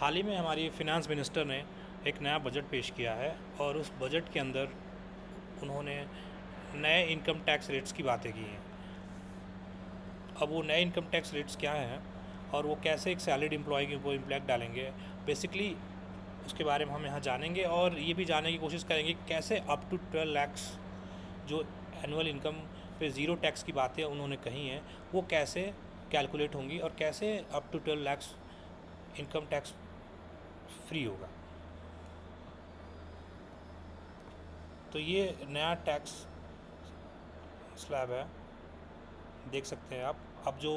हाल ही में हमारी finance minister ने एक नया बजट पेश किया है और उस बजट के अंदर उन्होंने नए इनकम टैक्स रेट्स की बातें की हैं। अब वो नए इनकम टैक्स रेट्स क्या हैं और वो कैसे एक सैलरीड एम्प्लॉय के ऊपर इम्पैक्ट डालेंगे, बेसिकली उसके बारे में हम यहाँ जानेंगे और ये भी जानने की कोशिश करेंगे कैसे अप टू 12 लाख्स जो एनुअल इनकम पे ज़ीरो टैक्स की बातें उन्होंने कही हैं वो कैसे कैलकुलेट होंगी और कैसे up to 12 lakhs income tax free होगा। तो ये नया टैक्स स्लैब है, देख सकते हैं आप। अब जो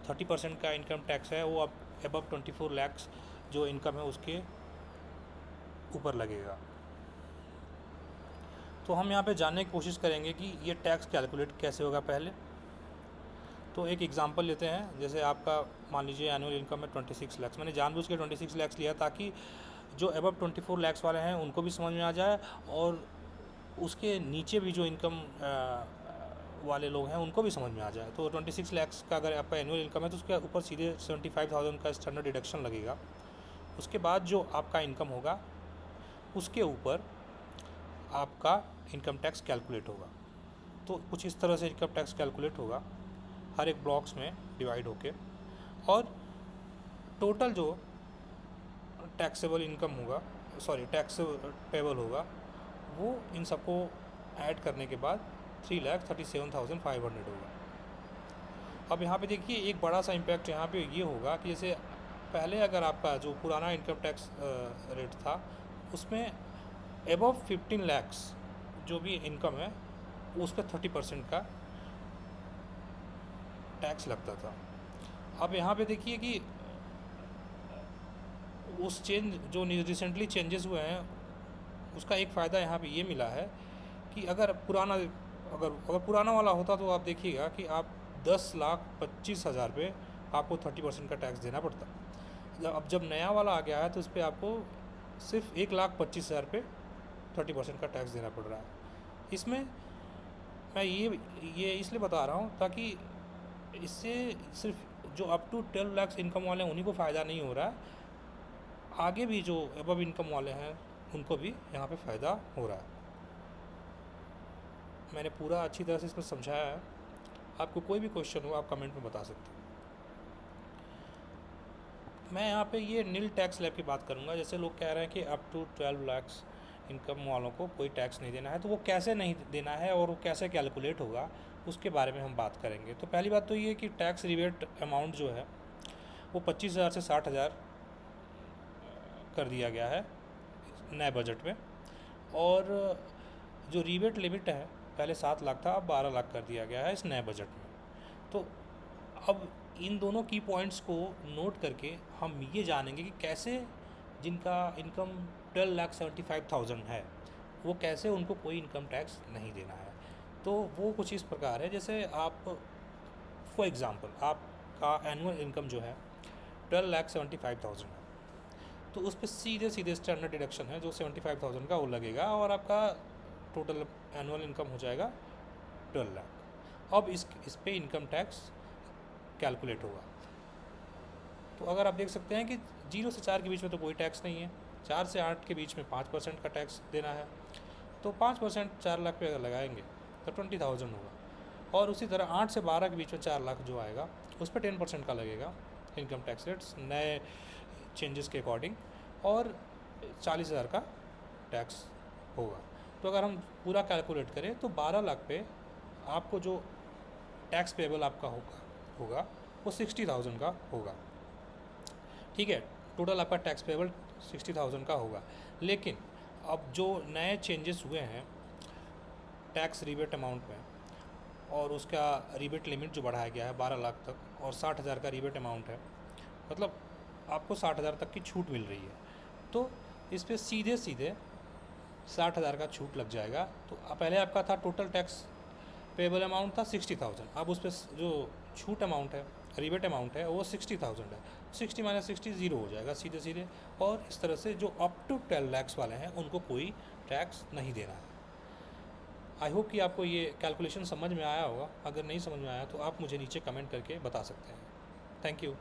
30% का इनकम टैक्स है वो अब अबव 24 लाख्स जो इनकम है उसके ऊपर लगेगा। तो हम यहाँ पे जानने की कोशिश करेंगे कि ये टैक्स कैलकुलेट कैसे होगा। पहले तो एक एग्जांपल लेते हैं, जैसे आपका मान लीजिए एनुअल इनकम है 26 लाख्स। मैंने जानबूझ के 26 लाख्स लिया ताकि जो अबव 24 लाख्स वाले हैं उनको भी समझ में आ जाए और उसके नीचे भी जो इनकम वाले लोग हैं उनको भी समझ में आ जाए। तो 26 लाख्स का अगर आपका एनुअल इनकम है तो उसके ऊपर सीधे 75,000 का स्टैंडर्ड डिडक्शन लगेगा। उसके बाद जो आपका इनकम होगा उसके ऊपर आपका इनकम टैक्स कैलकुलेट होगा। तो कुछ इस तरह से इनकम टैक्स कैलकुलेट होगा, हर एक ब्लॉक्स में डिवाइड होके, और टोटल जो टैक्सेबल इनकम होगा, टैक्स पेबल होगा, वो इन सबको ऐड करने के बाद 3,37,500 होगा। अब यहाँ पे देखिए एक बड़ा सा इम्पैक्ट यहाँ पे ये होगा कि जैसे पहले अगर आपका जो पुराना इनकम टैक्स रेट था उसमें अबव 15 लाख्स जो भी इनकम है उस पर 30% का टैक्स लगता था। अब यहाँ पे देखिए कि उस चेंज जो रिसेंटली चेंजेस हुए हैं उसका एक फ़ायदा यहाँ पे ये मिला है कि अगर पुराना वाला होता तो आप देखिएगा कि आप 10,25,000 पे आपको 30% का टैक्स देना पड़ता। अब जब नया वाला आ गया है तो इस पर आपको सिर्फ 1,25,000 पे 30% का टैक्स देना पड़ रहा है। इसमें मैं ये इसलिए बता रहा हूँ ताकि इससे सिर्फ जो अप टू 12 लाख इनकम वाले हैं उन्हीं को फ़ायदा नहीं हो रहा है, आगे भी जो अबव इनकम वाले हैं उनको भी यहाँ पे फ़ायदा हो रहा है। मैंने पूरा अच्छी तरह से इसमें समझाया है। आपको कोई भी क्वेश्चन हो आप कमेंट में बता सकते हैं। मैं यहाँ पे ये नील टैक्स स्लैब की बात करूँगा। जैसे लोग कह रहे हैं कि अप टू 12 लाख्स इनकम वालों को कोई टैक्स नहीं देना है, तो वो कैसे नहीं देना है और वो कैसे कैलकुलेट होगा उसके बारे में हम बात करेंगे। तो पहली बात तो ये कि टैक्स रिबेट अमाउंट जो है वो 25,000 से 60,000 कर दिया गया है नए बजट में, और जो रिबेट लिमिट है पहले 7 लाख था, अब 12 लाख कर दिया गया है इस नए बजट में। तो अब इन दोनों की पॉइंट्स को नोट करके हम ये जानेंगे कि कैसे जिनका इनकम 12,75,000 है वो कैसे उनको कोई इनकम टैक्स नहीं देना है। तो वो कुछ इस प्रकार है, जैसे आप फॉर एग्ज़ाम्पल आपका एनुअल इनकम जो है 12,75,000 है, तो उस पर सीधे सीधे स्टैंडर्ड डिडक्शन है जो 75,000 का वो लगेगा और आपका टोटल एनुअल इनकम हो जाएगा 12 लाख। अब इस पे इनकम टैक्स कैलकुलेट होगा। तो अगर आप देख सकते हैं कि 0 से 4 के बीच में तो कोई टैक्स नहीं है, 4 से 8 के बीच में 5% का टैक्स देना है, तो 5% 4 लाख पे अगर लगाएंगे तो 20,000 होगा। और उसी तरह 8 से 12 के बीच में 4 लाख जो आएगा उस पर 10% का लगेगा इनकम टैक्स रेट्स नए चेंजेस के अकॉर्डिंग, और 40,000 का टैक्स होगा। तो अगर हम पूरा कैलकुलेट करें तो 12 लाख पे आपको जो टैक्स पेबल आपका होगा वो 60,000 का होगा। ठीक है, टोटल आपका टैक्स पेबल 60,000 का होगा। लेकिन अब जो नए चेंजेस हुए हैं टैक्स रिबेट अमाउंट में, और उसका रिबेट लिमिट जो बढ़ाया गया है 12 लाख तक, और 60,000 का रिबेट अमाउंट है, मतलब आपको 60,000 तक की छूट मिल रही है। तो इस पर सीधे सीधे 60,000 का छूट लग जाएगा। तो पहले आपका था टोटल टैक्स पेबल अमाउंट था 60,000, अब उस पर जो छूट अमाउंट है रिबेट अमाउंट है वो 60,000 है। 60 माइनस 60 ज़ीरो हो जाएगा सीधे सीधे, और इस तरह से जो अप टू 12 लाख्स वाले हैं उनको कोई टैक्स नहीं देना है। आई होप कि आपको ये कैलकुलेशन समझ में आया होगा। अगर नहीं समझ में आया तो आप मुझे नीचे कमेंट करके बता सकते हैं। Thank you.